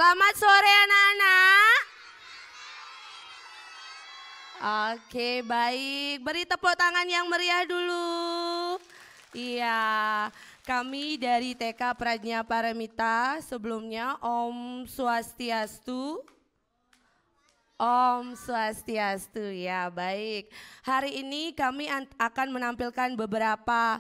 Selamat sore anak-anak. Oke, baik. Beri tepuk tangan yang meriah dulu. Iya, kami dari TK Prajna Paramita sebelumnya Om Swastiastu. Om Swastiastu, ya baik. Hari ini kami akan menampilkan beberapa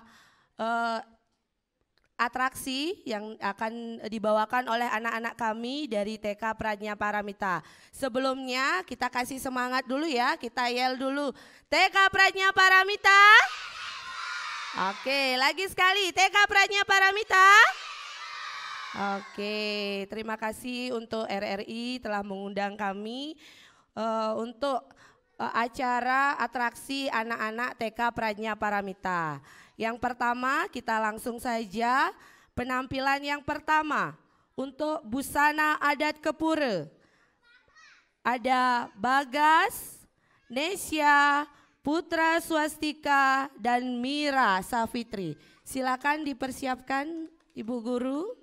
atraksi yang akan dibawakan oleh anak-anak kami dari TK Prajna Paramita. Sebelumnya kita kasih semangat dulu ya, kita yel dulu. TK Prajna Paramita. Oke, lagi sekali TK Prajna Paramita. Oke, terima kasih untuk RRI telah mengundang kami untuk acara atraksi anak-anak TK Prajna Paramita. Yang pertama kita langsung saja penampilan yang pertama untuk busana adat Kepura. Ada Bagas, Nesya, Putra Swastika, dan Mira Safitri. Silakan dipersiapkan Ibu Guru.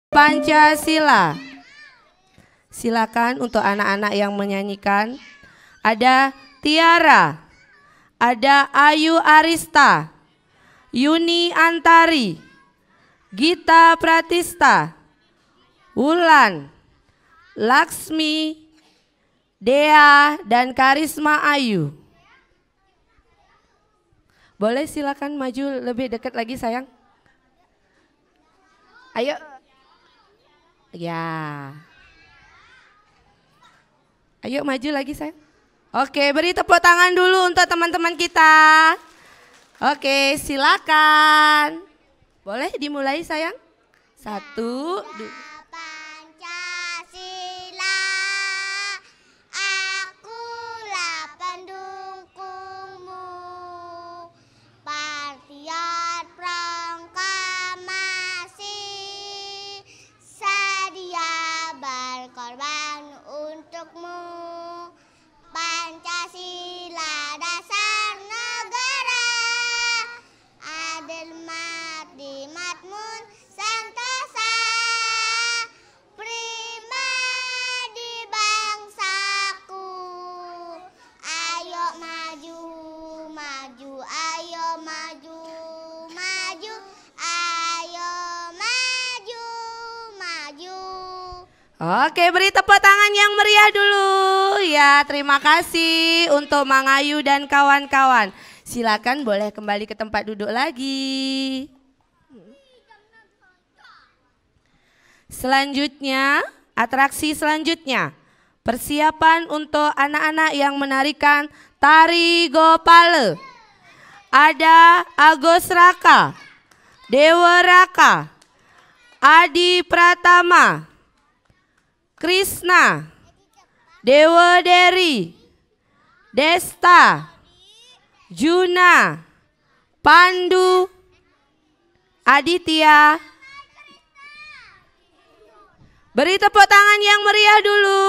Pancasila. Silakan untuk anak-anak yang menyanyikan. Ada Tiara, ada Ayu Arista, Yuni Antari, Gita Pratista, Wulan, Laksmi, Dea, dan Karisma Ayu. Boleh silakan maju lebih dekat lagi sayang. Ayo. Ya. Ayo maju lagi sayang. Oke, beri tepuk tangan dulu untuk teman-teman kita. Oke, silakan. Boleh dimulai sayang? 1, 2. Pancasila, aku Oke, beri tepuk tangan yang meriah dulu. Ya, terima kasih untuk Mang Ayu dan kawan-kawan. Silakan boleh kembali ke tempat duduk lagi. Selanjutnya, atraksi selanjutnya. Persiapan untuk anak-anak yang menarikan tari Gopale. Ada Agus Raka, Dewa Raka, Adi Pratama, Krishna, Dewa Deri, Desta, Juna, Pandu, Aditya. Beri tepuk tangan yang meriah dulu.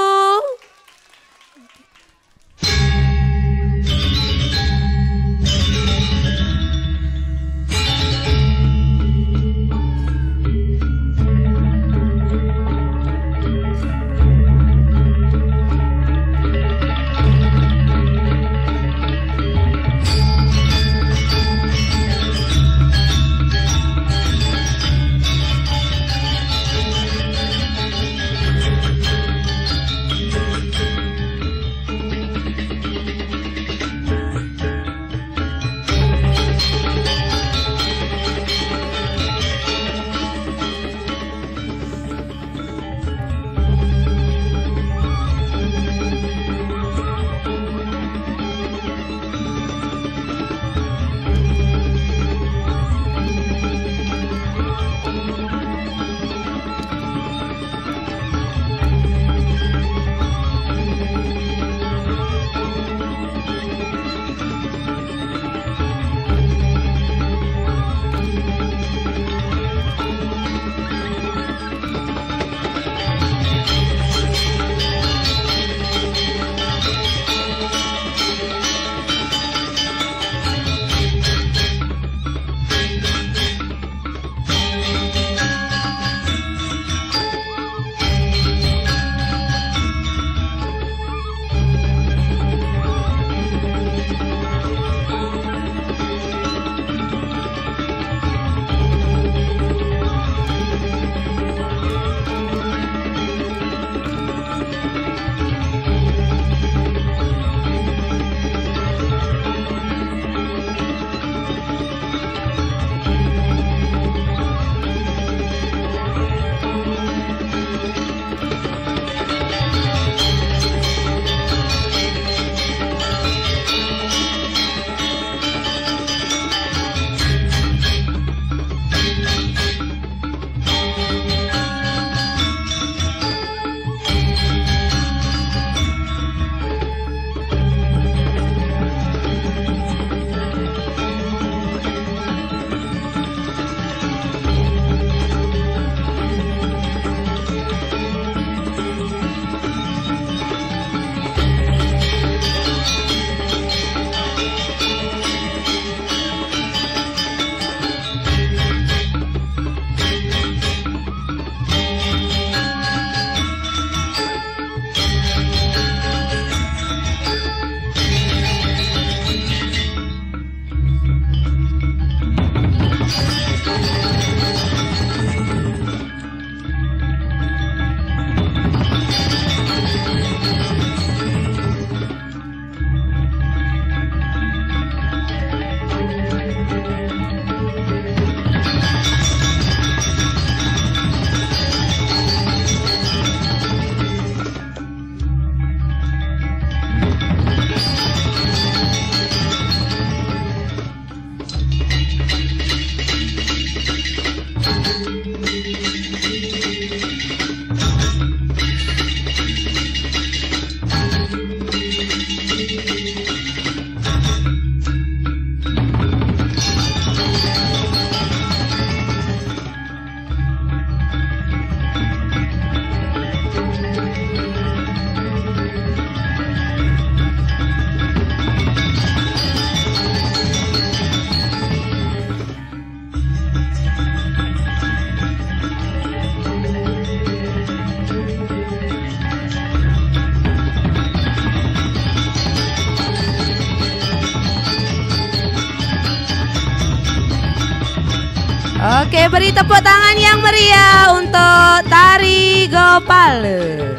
Oke, beri tepuk tangan yang meriah untuk tari Gopale.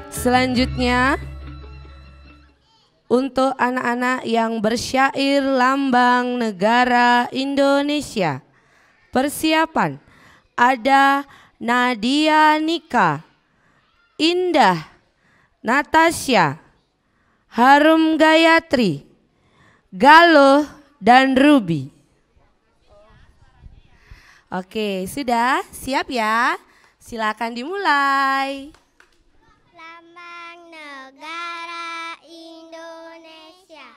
Selanjutnya untuk anak-anak yang bersyair lambang negara Indonesia. Persiapan ada Nadia Nika, Indah, Natasha, Harum Gayatri, Galuh, dan Ruby. Oke, sudah siap ya? Silakan dimulai. Lambang negara Indonesia,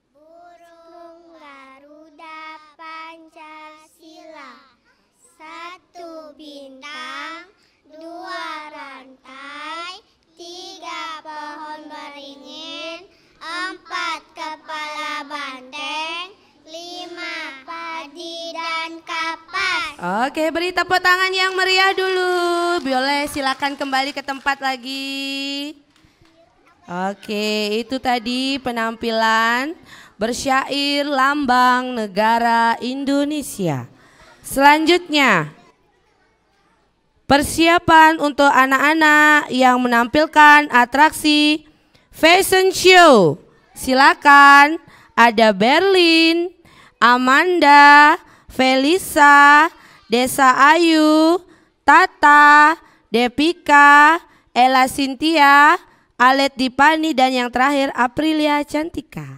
burung Garuda Pancasila, satu bintang, dua rantai, tiga pohon beringin, empat kepala banteng, lima padi dan kapas. Oke, beri tepuk tangan yang meriah dulu. Boleh silakan kembali ke tempat lagi. Oke, itu tadi penampilan bersyair lambang negara Indonesia. Selanjutnya, persiapan untuk anak-anak yang menampilkan atraksi fashion show. Silakan, ada Berlin, Amanda, Felisa, Desa Ayu, Tata, Depika, Ella Cynthia, Alet Dipani, dan yang terakhir Aprilia Cantika.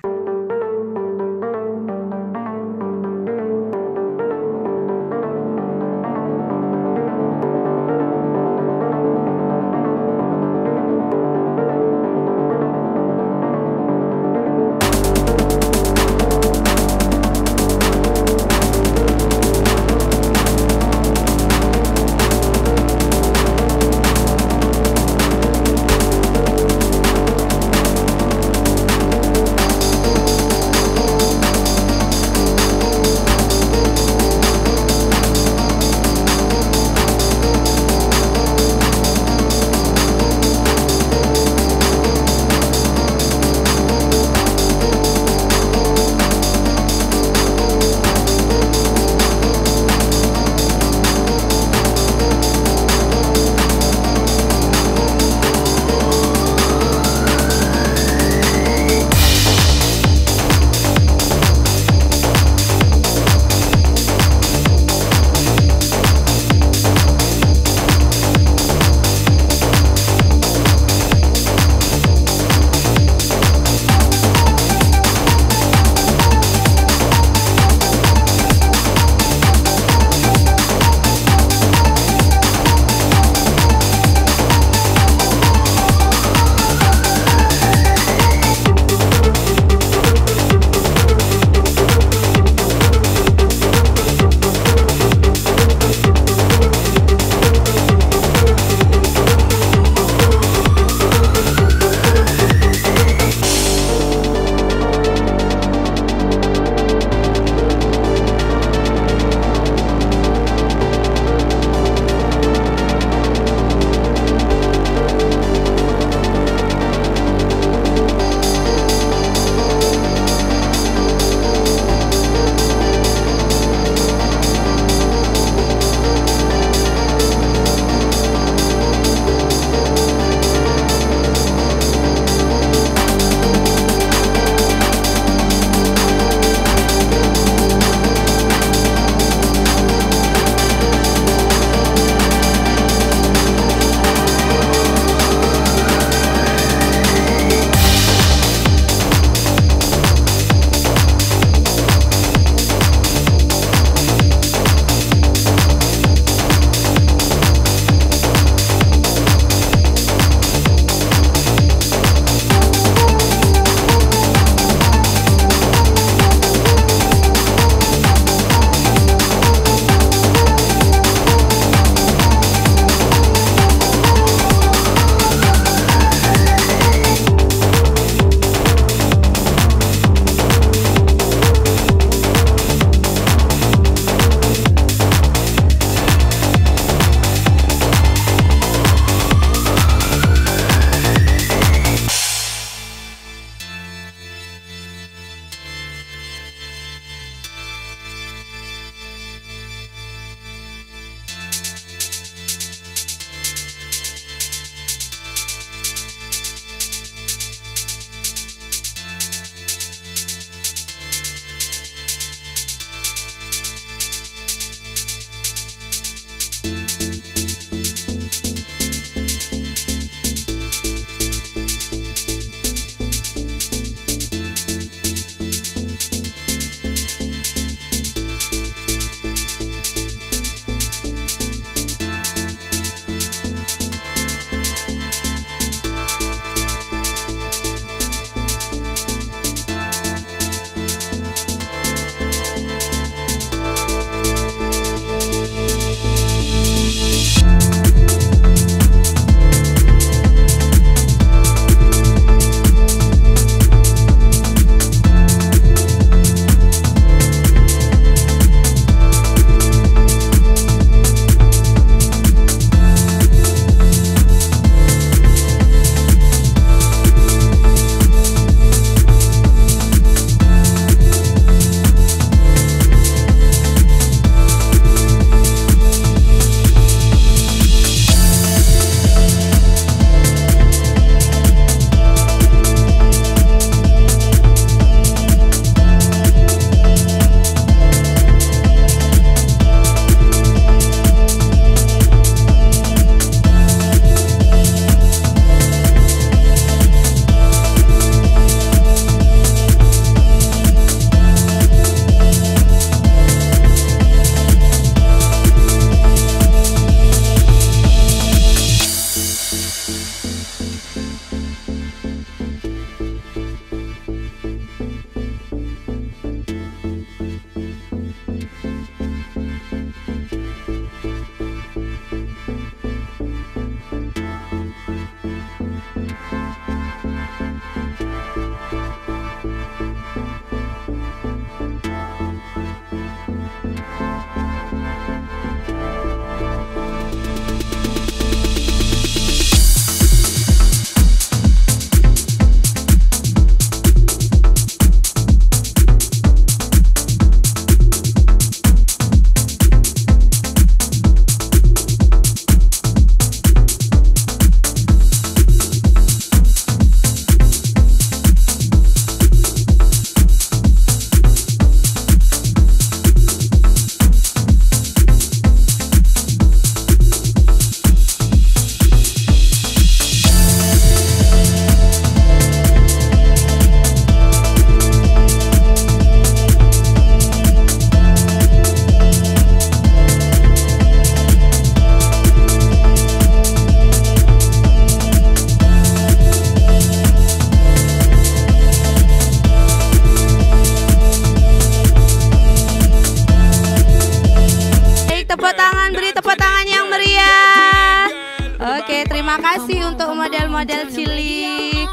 Oke, terima kasih untuk model-model cilik.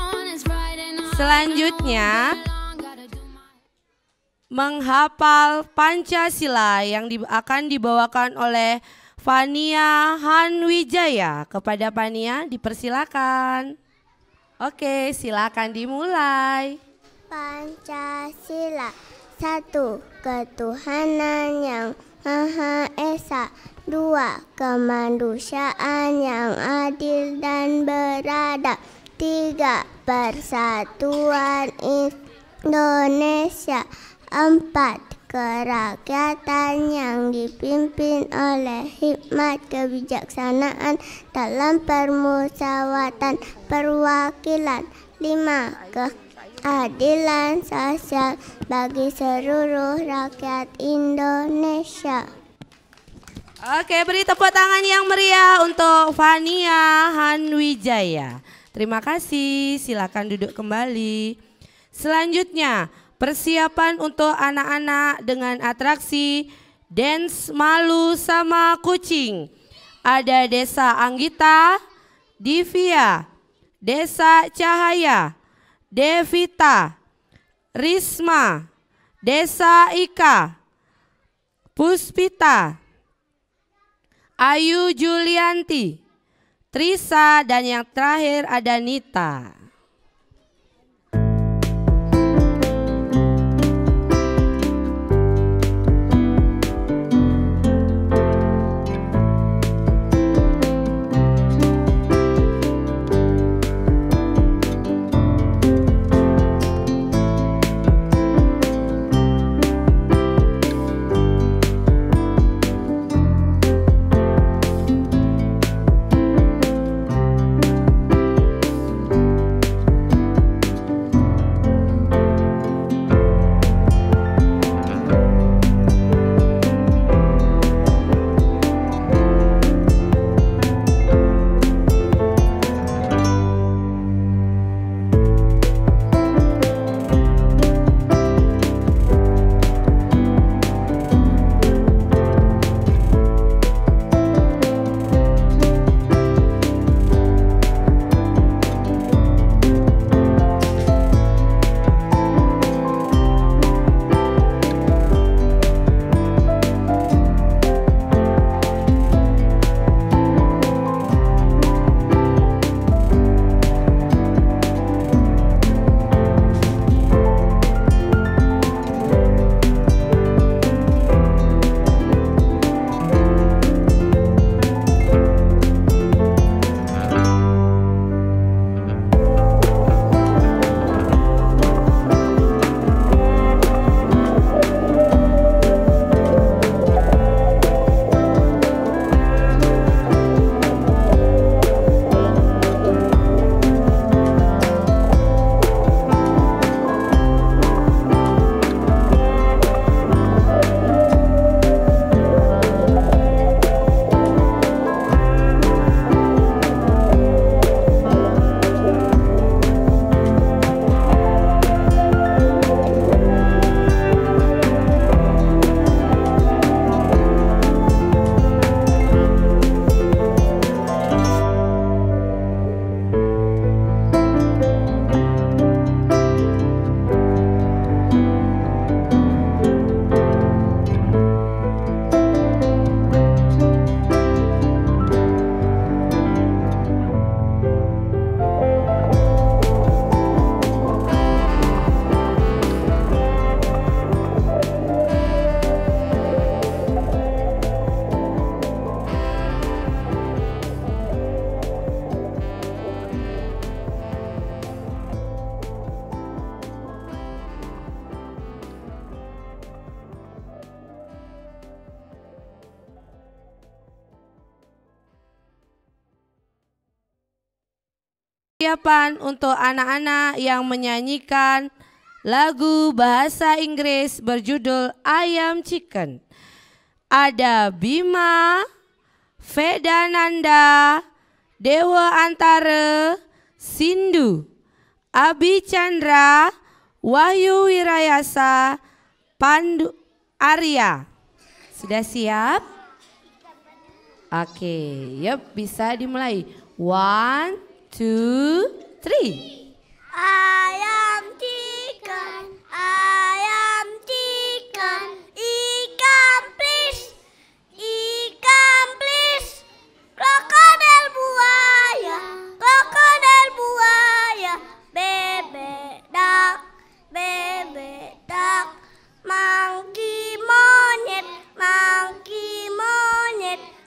Selanjutnya menghafal Pancasila yang akan dibawakan oleh Fania Hanwijaya. Kepada Fania dipersilakan. Oke, silakan dimulai. Pancasila. 1. Ketuhanan yang Maha Esa. 2. Kemanusiaan yang adil dan beradab. 3. Persatuan Indonesia. 4. Kerakyatan yang dipimpin oleh hikmat kebijaksanaan dalam permusyawaratan perwakilan. 5. Keadilan sosial bagi seluruh rakyat Indonesia. Oke, beri tepuk tangan yang meriah untuk Fania Hanwijaya. Terima kasih, silakan duduk kembali. Selanjutnya, persiapan untuk anak-anak dengan atraksi dance malu sama kucing. Ada Desa Anggita, Divia, Desa Cahaya, Devita, Risma, Desa Ika, Puspita, Ayu Julianti, Trisa, dan yang terakhir ada Nita. Persiapan untuk anak-anak yang menyanyikan lagu bahasa Inggris berjudul I Am Chicken. Ada Bima, Vedananda, Dewa Antara, Sindu, Abi Chandra, Wahyu Wirayasa, Pandu Arya. Sudah siap? Oke, yuk bisa dimulai. One, two, three. Ayam chicken, ikan please, krokodil buaya, bebek dak, monkey monyet,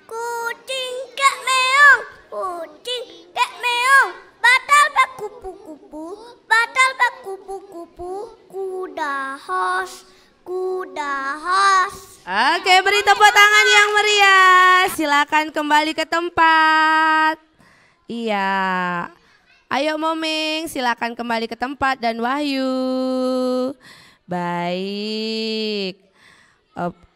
kucing kek meong, batal bak kupu-kupu, kuda hos. Oke, beri tepuk tangan yang meriah. Silakan kembali ke tempat. Iya. Ayo Moming, silakan kembali ke tempat dan Wahyu. Baik.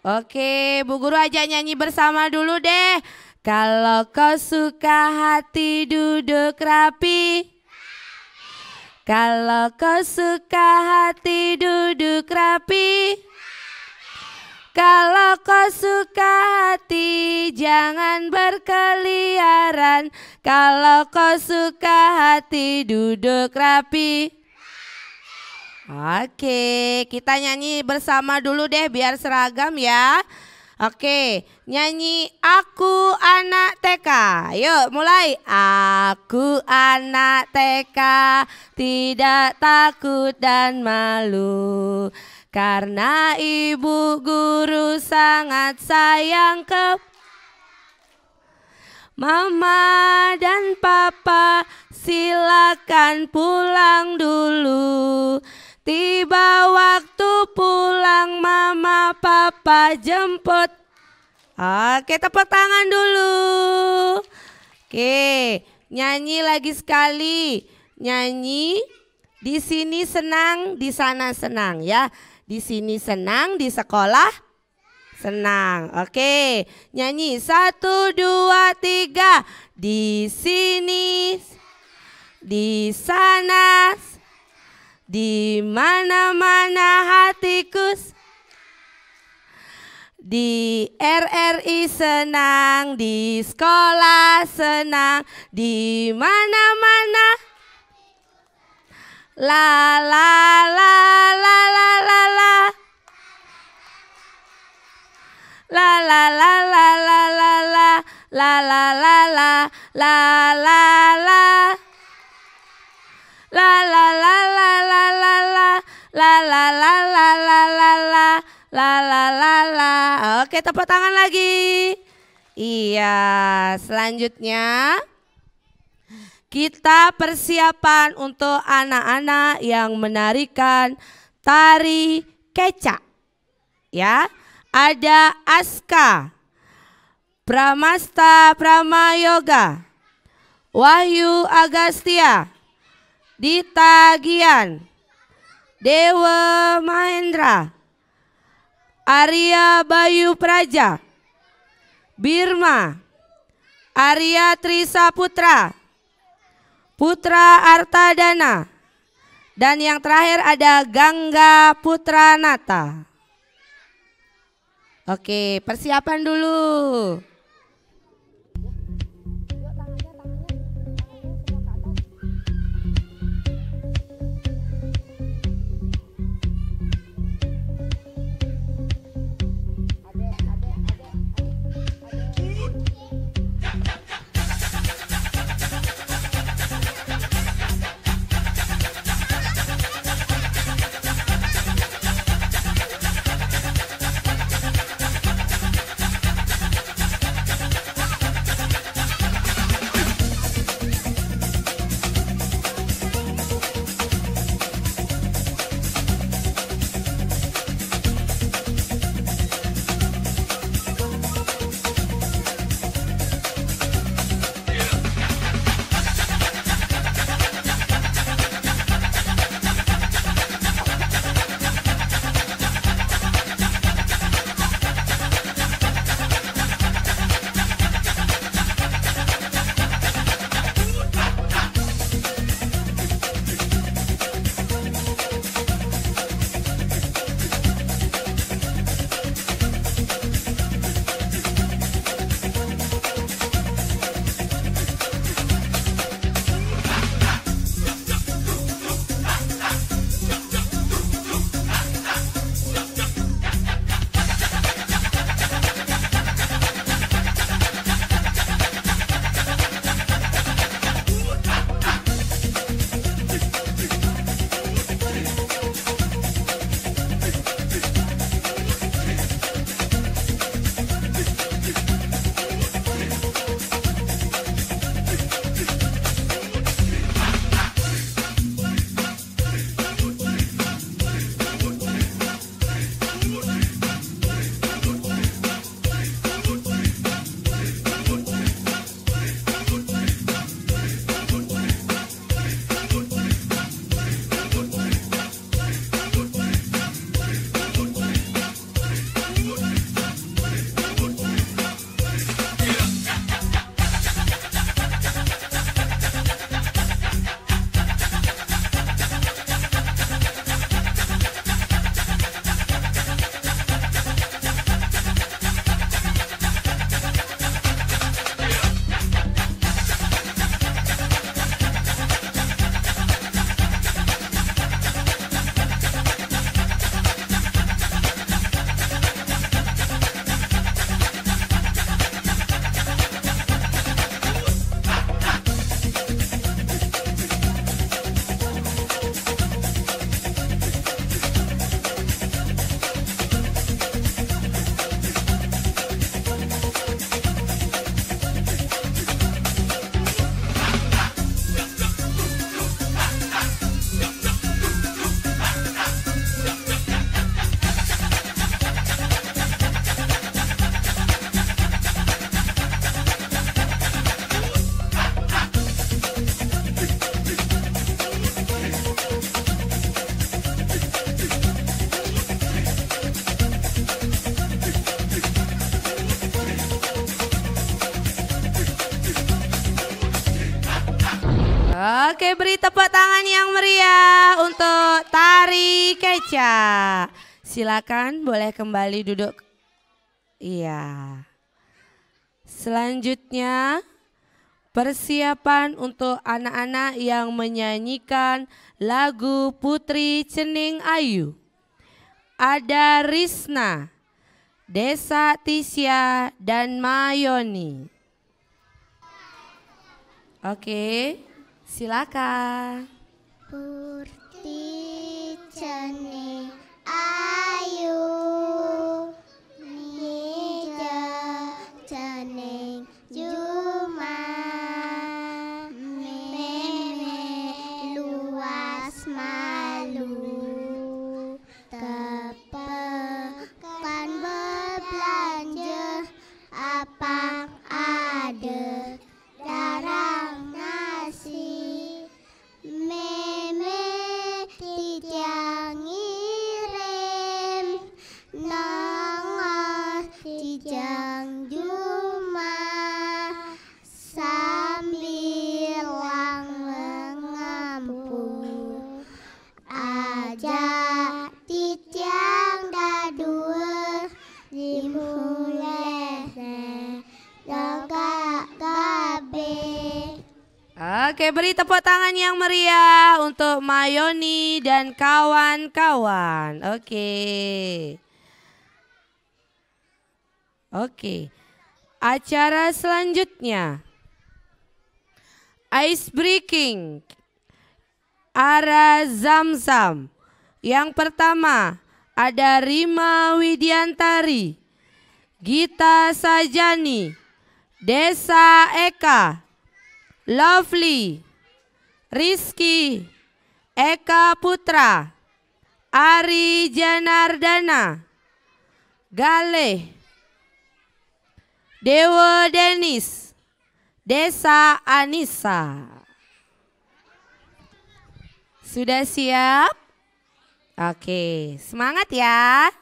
Oke, Bu Guru ajak nyanyi bersama dulu deh. Kalau kau suka hati duduk rapi. Kalau kau suka hati duduk rapi. Kalau kau suka hati jangan berkeliaran. Kalau kau suka hati duduk rapi. Oke, kita nyanyi bersama dulu deh biar seragam ya. Oke, nyanyi Aku Anak TK. Yuk mulai. Aku anak TK, tidak takut dan malu. Karena ibu guru sangat sayang ke Mama dan Papa, silakan pulang dulu. Tiba waktu pulang Mama Papa jemput. Oke, tepuk tangan dulu. Oke, nyanyi lagi sekali. Nyanyi di sini senang, di sana senang ya. Di sini senang, di sekolah senang. Oke, nyanyi 1, 2, 3. Di sini, di sana, di mana-mana hatiku. Di RRI senang, di sekolah senang, di mana-mana. La la la la la la la. La la la la la la la. La la la la la la la. La la la la la la la. La la la la la la la. La la la la. Oke, tepuk tangan lagi. Iya, selanjutnya kita persiapan untuk anak-anak yang menarikan tari kecak. Ya, ada Aska, Pramasta Pramayoga, Wahyu Agastya, Dita Gian, Dewa Mahendra, Arya Bayu Praja, Birma, Arya Trisaputra, Putra Artadana, dan yang terakhir ada Gangga Putra Nata. Oke, persiapan dulu. Oke, beri tepuk tangan yang meriah untuk tari kecak. Silakan boleh kembali duduk. Iya. Selanjutnya persiapan untuk anak-anak yang menyanyikan lagu Putri Cening Ayu. Ada Risna, Desa Tisya, dan Mayoni. Oke, silakan. Putri Cening Ayu, Nija Cening Juma, Meme luas malu, tepekan berbelanja, apa ada darang nasi, Meme tidak ngirim, nongos dijang Juma, sambil mengampu, aja dijang dadua, dimulai dongak gabe. Oke, beri tepuk tangan yang meriah untuk Mayoni dan kawan-kawan. Oke. Acara selanjutnya ice breaking Ara Zamzam. Yang pertama ada Rima Widiantari, Gita Sajani, Desa Eka, Lovely, Rizky, Eka Putra, Ari Janardana, Galeh, Dewa Denis, Desa Anissa. Sudah siap? Oke, semangat ya.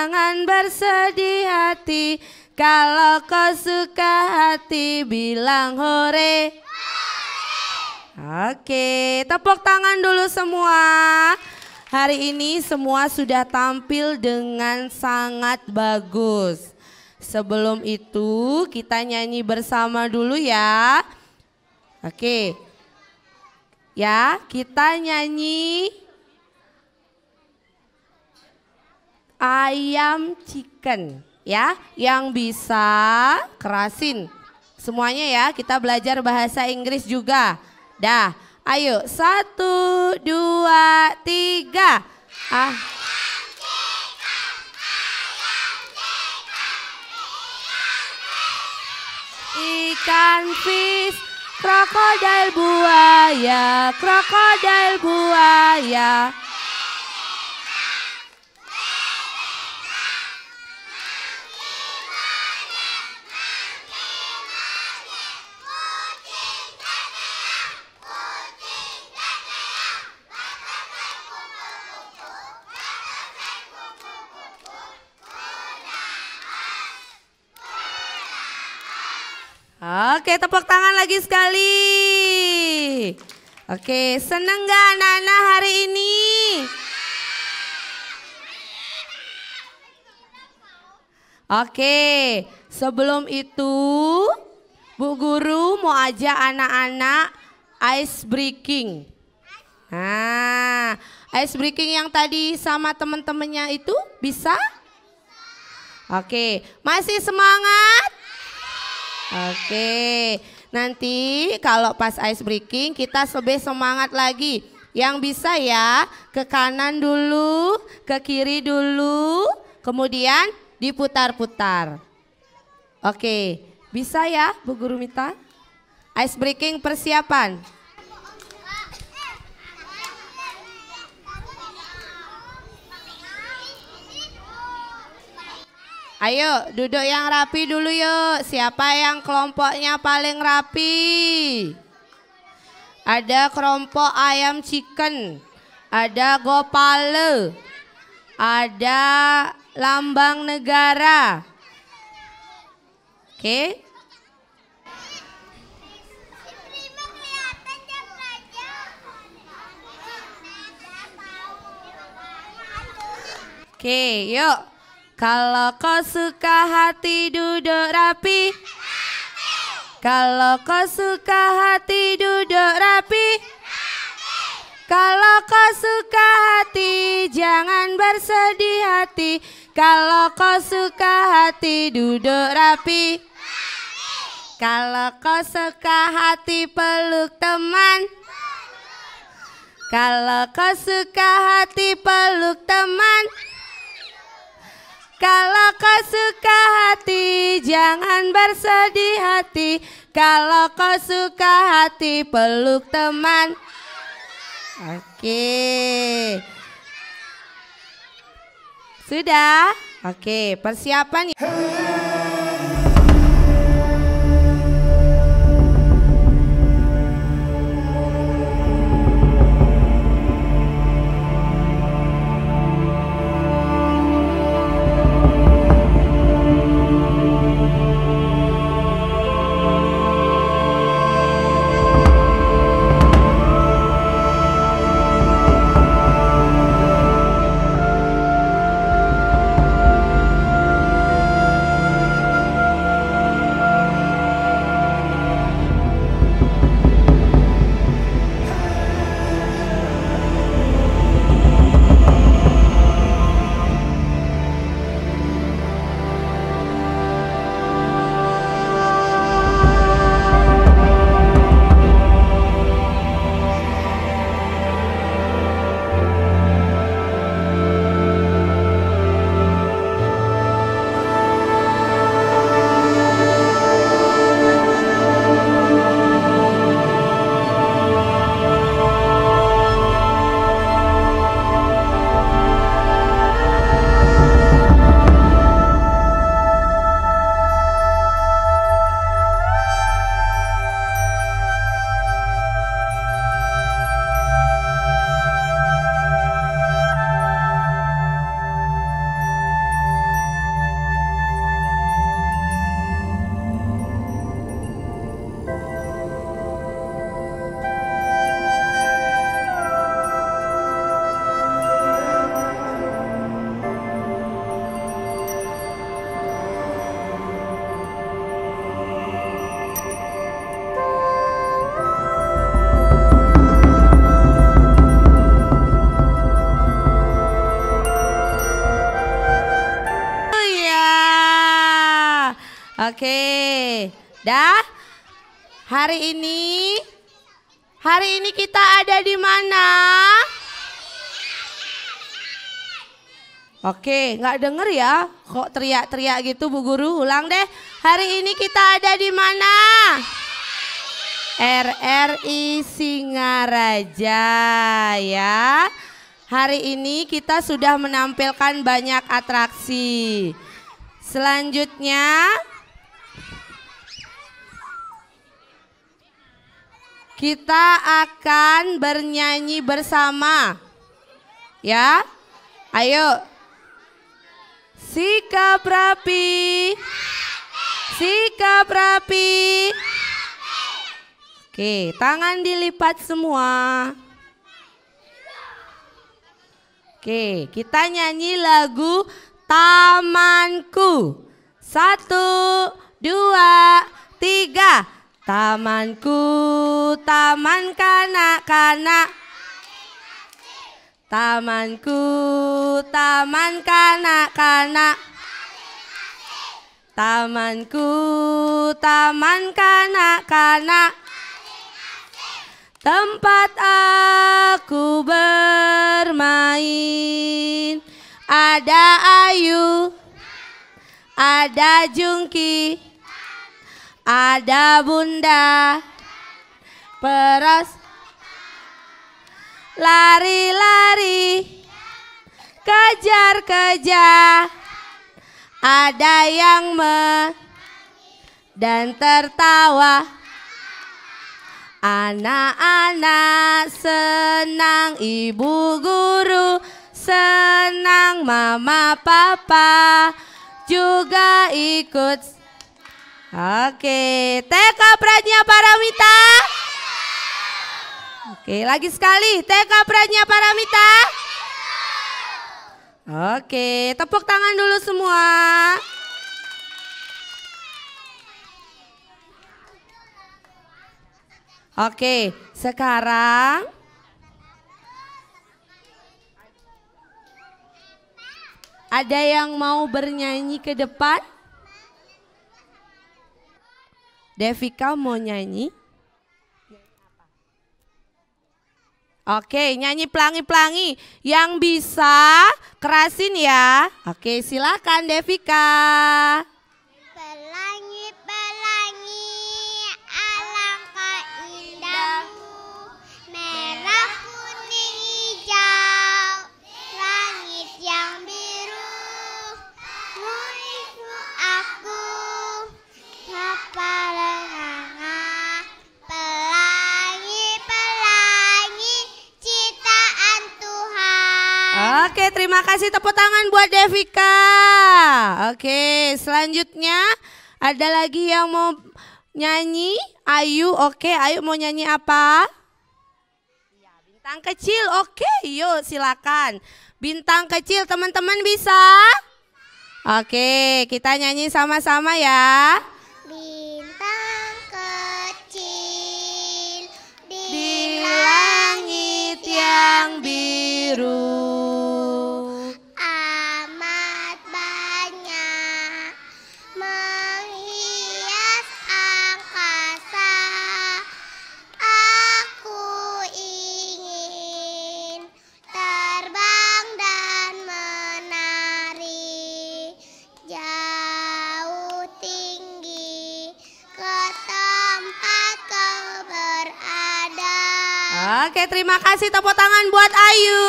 jangan bersedih hati. Kalau kau suka hati bilang hore. Oke, tepuk tangan dulu semua. Hari ini semua sudah tampil dengan sangat bagus. Sebelum itu kita nyanyi bersama dulu ya. Oke. Ya, kita nyanyi ayam chicken ya. Yang bisa kerasin semuanya ya. Kita belajar bahasa Inggris juga. Dah. Ayo, 1, 2, 3. Ikan fish, krokodil buaya, krokodil buaya. Oke, tepuk tangan lagi sekali. Oke, seneng gak anak-anak hari ini? Oke, sebelum itu Bu Guru mau ajak anak-anak ice breaking. Nah, ice breaking yang tadi sama teman-temannya itu bisa? Oke, masih semangat? Oke, nanti kalau pas ice breaking kita lebih semangat lagi. Yang bisa ya, ke kanan dulu, ke kiri dulu, kemudian diputar-putar. Oke, bisa ya Bu Guru Mita? Ice breaking persiapan. Ayo duduk yang rapi dulu yuk. Siapa yang kelompoknya paling rapi? Ada kelompok ayam chicken, ada gopale, ada lambang negara. Oke. Oke, yuk. Kalau kau suka hati duduk rapi. Kalau kau suka hati duduk rapi. Kalau kau suka hati jangan bersedih hati. Kalau kau suka hati duduk rapi. Kalau kau suka hati peluk teman. Kalau kau suka hati peluk teman. Kalau kau suka hati jangan bersedih hati. Kalau kau suka hati peluk teman. Oke. Sudah? Oke, persiapan. Oke. Dah. Hari ini kita ada di mana? Oke, nggak denger ya? Kok teriak-teriak gitu Bu Guru? Ulang deh. Hari ini kita ada di mana? RRI Singaraja ya. Hari ini kita sudah menampilkan banyak atraksi. Selanjutnya kita akan bernyanyi bersama. Ya. Ayo. Sikap rapi. Sikap rapi. Oke, tangan dilipat semua. Oke, kita nyanyi lagu Tamanku. 1, 2, 3. Tamanku, taman kanak-kanak. Tamanku, taman kanak-kanak. Tamanku, taman kanak-kanak. Tempat aku bermain. Ada Ayu, ada Jungki, ada Bunda. Peras. Lari-lari, kejar-kejar, ada yang dan tertawa. Anak-anak senang, ibu guru senang, mama papa juga ikut. Oke, TK Pradnya Paramita. Oke, lagi sekali, TK Pradnya Paramita. Oke, tepuk tangan dulu semua. Oke, sekarang ada yang mau bernyanyi ke depan? Devika mau nyanyi? Oke, nyanyi pelangi-pelangi. Yang bisa kerasin ya. Oke, silakan Devika. Pelangi-pelangi, alangkah indahmu, merah kuning hijau, langit yang biru, muridmu aku, sapa lengah, pelangi-pelangi, ciptaan Tuhan. Oke, terima kasih, tepuk tangan buat Devika. Oke, selanjutnya ada lagi yang mau nyanyi? Ayu, oke, Ayu mau nyanyi apa? Bintang kecil, oke, yuk silakan. Bintang kecil, teman-teman bisa? Oke, kita nyanyi sama-sama ya. Bintang kecil Di langit yang biru. amat banyak menghias angkasa. Aku ingin terbang dan menari jauh tinggi ke tempat kau berada. Oke, terima kasih, tepuk tangan buat Ayu.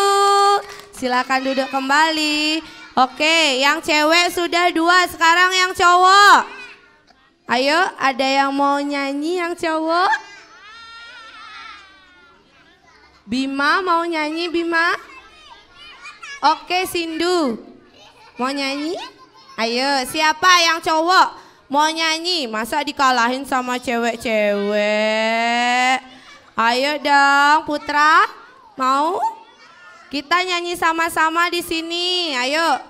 Silakan duduk kembali. Oke, yang cewek sudah 2, sekarang yang cowok. Ayo, ada yang mau nyanyi yang cowok? Bima mau nyanyi, Bima? Oke, Sindu mau nyanyi? Ayo, siapa yang cowok mau nyanyi? Masa dikalahin sama cewek-cewek? Ayo dong, Putra, mau? Kita nyanyi sama-sama di sini. Ayo.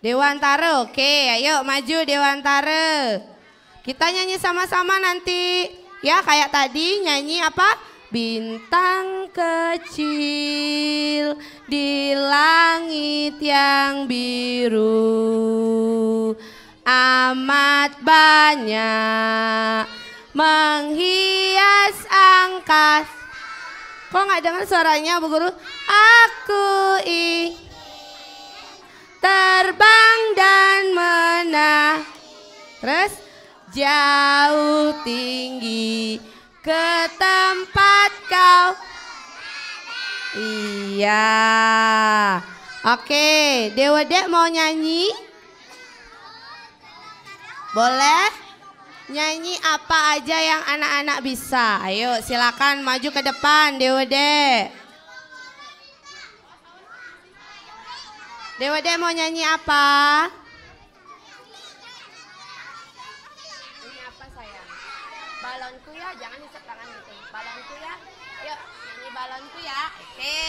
Dewantara, oke, ayo maju Dewantara. Kita nyanyi sama-sama nanti. Ya, kayak tadi nyanyi apa? Bintang kecil di langit yang biru. amat banyak menghias angkasa. Kok nggak dengar suaranya Bu Guru? Aku ingin terbang dan menang. Terus jauh tinggi ke tempat kau. Iya. Oke, Dewa Dek mau nyanyi? Boleh? Nyanyi apa aja yang anak-anak bisa. Ayo silakan maju ke depan Dewa Dek. Dewa Dek mau nyanyi apa? Ini apa sayang? Balonku ya, jangan isep tangan gitu. Balonku ya, yuk nyanyi balonku ya. Oke.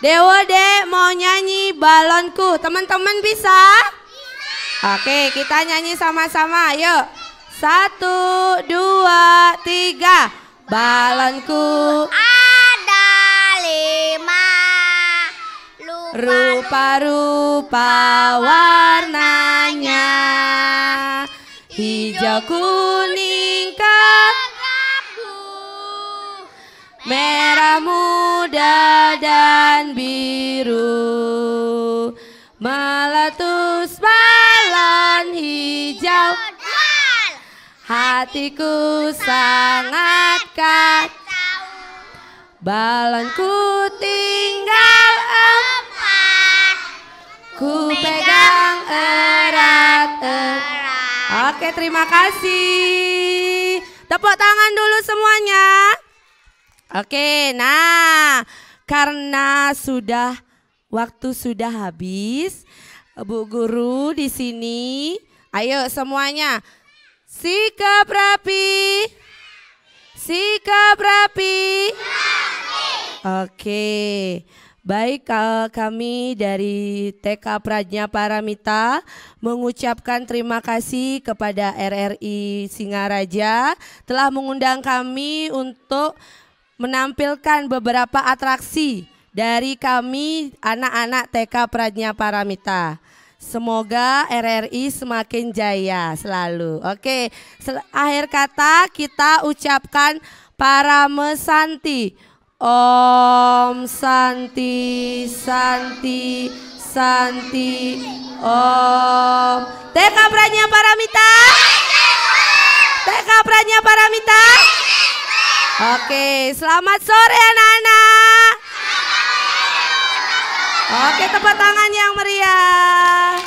Dewa Dek mau nyanyi balonku, teman-teman bisa? Oke, kita nyanyi sama-sama, yuk. 1, 2, 3. Balonku ada 5 rupa-rupa warnanya, hijau, kuning, kelabu, merah muda dan biru, meletus balon hijau. Hatiku sangat kacau, balonku tinggal 4, ku pegang erat-erat. Oke, terima kasih. Tepuk tangan dulu semuanya. Oke, nah karena waktu sudah habis, Bu Guru di sini. Ayo semuanya. Sikap rapi, sikap rapi. Oke, baik, kami dari TK Pradnya Paramita mengucapkan terima kasih kepada RRI Singaraja telah mengundang kami untuk menampilkan beberapa atraksi dari kami anak-anak TK Pradnya Paramita. Semoga RRI semakin jaya selalu. Oke, akhir kata kita ucapkan Parame Santi. Om Santi Santi Santi Om. TK Pradnya Paramita. TK Pradnya Paramita. Oke, selamat sore anak-anak. Oke, tepuk tangan yang meriah.